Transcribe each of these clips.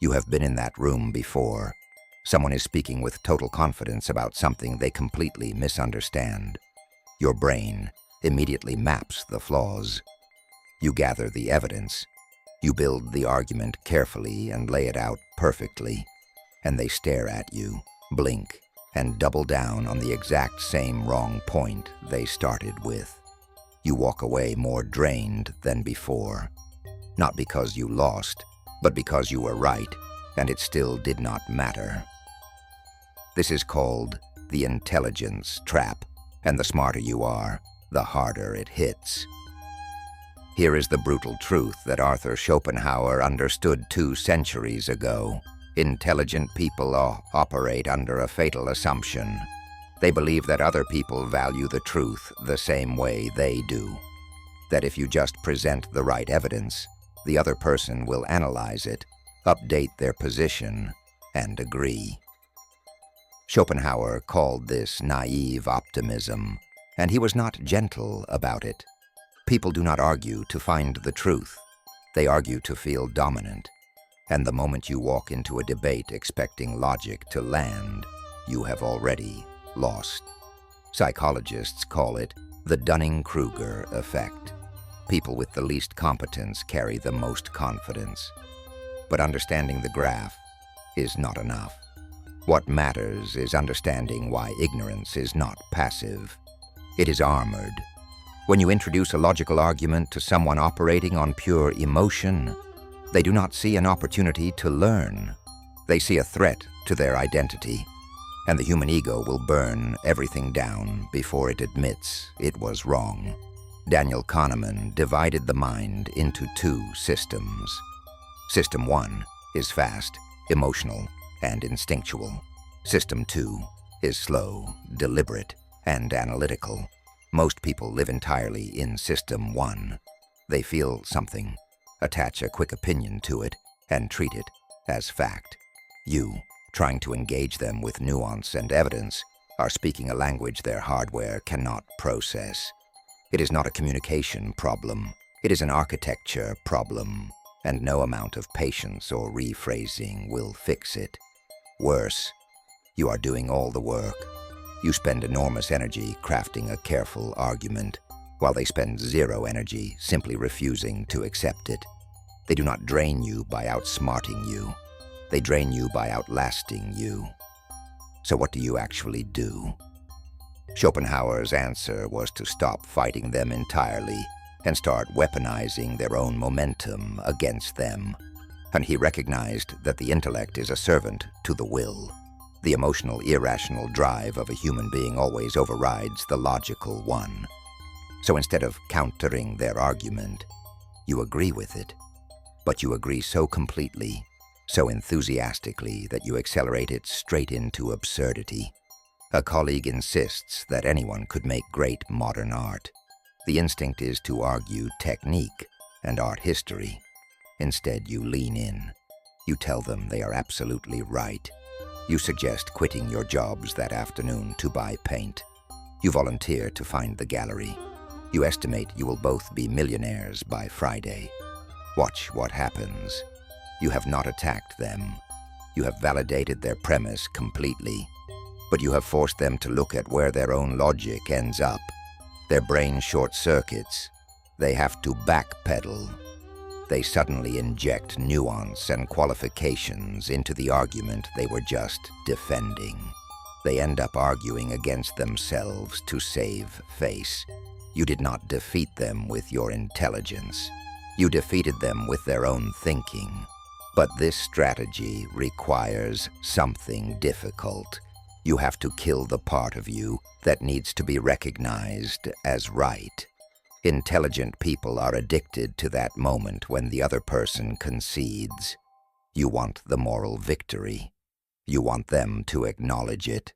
You have been in that room before. Someone is speaking with total confidence about something they completely misunderstand. Your brain immediately maps the flaws. You gather the evidence. You build the argument carefully and lay it out perfectly. And they stare at you, blink, and double down on the exact same wrong point they started with. You walk away more drained than before. Not because you lost, but because you were right, and it still did not matter. This is called the intelligence trap, and the smarter you are, the harder it hits. Here is the brutal truth that Arthur Schopenhauer understood 2 centuries ago. Intelligent people operate under a fatal assumption. They believe that other people value the truth the same way they do. That if you just present the right evidence, the other person will analyze it, update their position, and agree. Schopenhauer called this naive optimism, and he was not gentle about it. People do not argue to find the truth. They argue to feel dominant. And the moment you walk into a debate expecting logic to land, you have already lost. Psychologists call it the Dunning-Kruger effect. People with the least competence carry the most confidence. But understanding the graph is not enough. What matters is understanding why ignorance is not passive. It is armored. When you introduce a logical argument to someone operating on pure emotion, they do not see an opportunity to learn. They see a threat to their identity, and the human ego will burn everything down before it admits it was wrong. Daniel Kahneman divided the mind into 2 systems. System 1 is fast, emotional, and instinctual. System 2 is slow, deliberate, and analytical. Most people live entirely in System 1. They feel something, attach a quick opinion to it, and treat it as fact. You, trying to engage them with nuance and evidence, are speaking a language their hardware cannot process. It is not a communication problem. It is an architecture problem, and no amount of patience or rephrasing will fix it. Worse, you are doing all the work. You spend enormous energy crafting a careful argument, while they spend 0 energy simply refusing to accept it. They do not drain you by outsmarting you. They drain you by outlasting you. So what do you actually do? Schopenhauer's answer was to stop fighting them entirely and start weaponizing their own momentum against them. And he recognized that the intellect is a servant to the will. The emotional, irrational drive of a human being always overrides the logical one. So instead of countering their argument, you agree with it. But you agree so completely, so enthusiastically that you accelerate it straight into absurdity. A colleague insists that anyone could make great modern art. The instinct is to argue technique and art history. Instead, you lean in. You tell them they are absolutely right. You suggest quitting your jobs that afternoon to buy paint. You volunteer to find the gallery. You estimate you will both be millionaires by Friday. Watch what happens. You have not attacked them. You have validated their premise completely. But you have forced them to look at where their own logic ends up. Their brain short-circuits. They have to backpedal. They suddenly inject nuance and qualifications into the argument they were just defending. They end up arguing against themselves to save face. You did not defeat them with your intelligence. You defeated them with their own thinking. But this strategy requires something difficult. You have to kill the part of you that needs to be recognized as right. Intelligent people are addicted to that moment when the other person concedes. You want the moral victory. You want them to acknowledge it.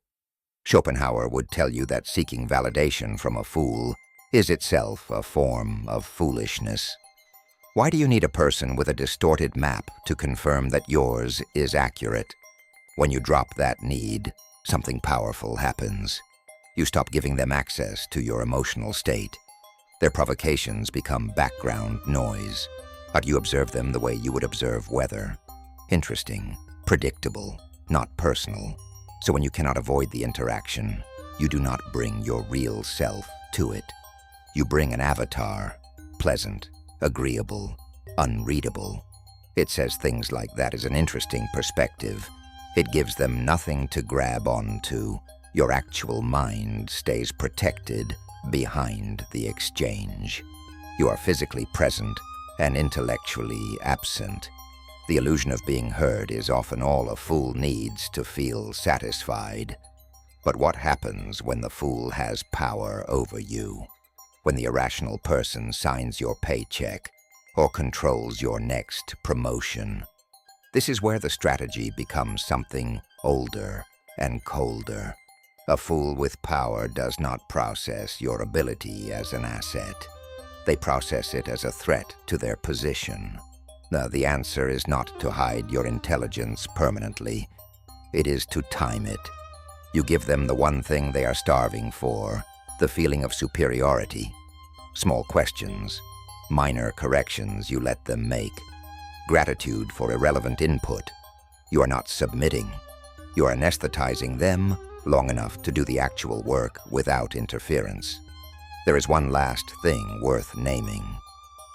Schopenhauer would tell you that seeking validation from a fool is itself a form of foolishness. Why do you need a person with a distorted map to confirm that yours is accurate? When you drop that need, something powerful happens. You stop giving them access to your emotional state. Their provocations become background noise, but you observe them the way you would observe weather. Interesting, predictable, not personal. So when you cannot avoid the interaction, you do not bring your real self to it. You bring an avatar, pleasant, agreeable, unreadable. It says things like that is an interesting perspective. It gives them nothing to grab onto. Your actual mind stays protected behind the exchange. You are physically present and intellectually absent. The illusion of being heard is often all a fool needs to feel satisfied. But what happens when the fool has power over you? When the irrational person signs your paycheck or controls your next promotion? This is where the strategy becomes something older and colder. A fool with power does not process your ability as an asset. They process it as a threat to their position. Now, the answer is not to hide your intelligence permanently. It is to time it. You give them the one thing they are starving for, the feeling of superiority. Small questions, minor corrections you let them make. Gratitude for irrelevant input. You are not submitting. You are anesthetizing them long enough to do the actual work without interference. There is one last thing worth naming.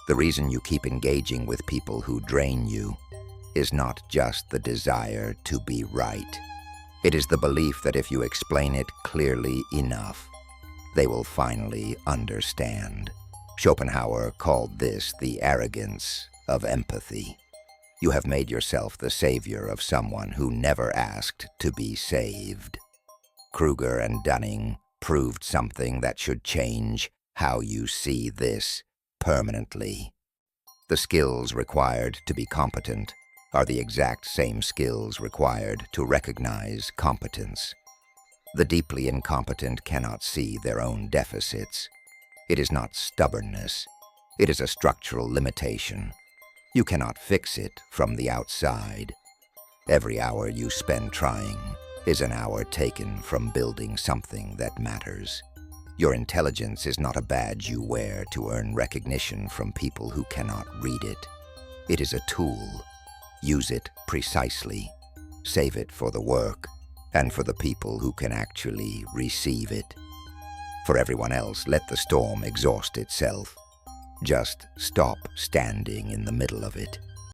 The reason you keep engaging with people who drain you is not just the desire to be right. It is the belief that if you explain it clearly enough, they will finally understand. Schopenhauer called this the arrogance of empathy. You have made yourself the savior of someone who never asked to be saved. Kruger and Dunning proved something that should change how you see this permanently. The skills required to be competent are the exact same skills required to recognize competence. The deeply incompetent cannot see their own deficits. It is not stubbornness. It is a structural limitation. You cannot fix it from the outside. Every hour you spend trying is an hour taken from building something that matters. Your intelligence is not a badge you wear to earn recognition from people who cannot read it. It is a tool. Use it precisely. Save it for the work and for the people who can actually receive it. For everyone else, let the storm exhaust itself. Just stop standing in the middle of it.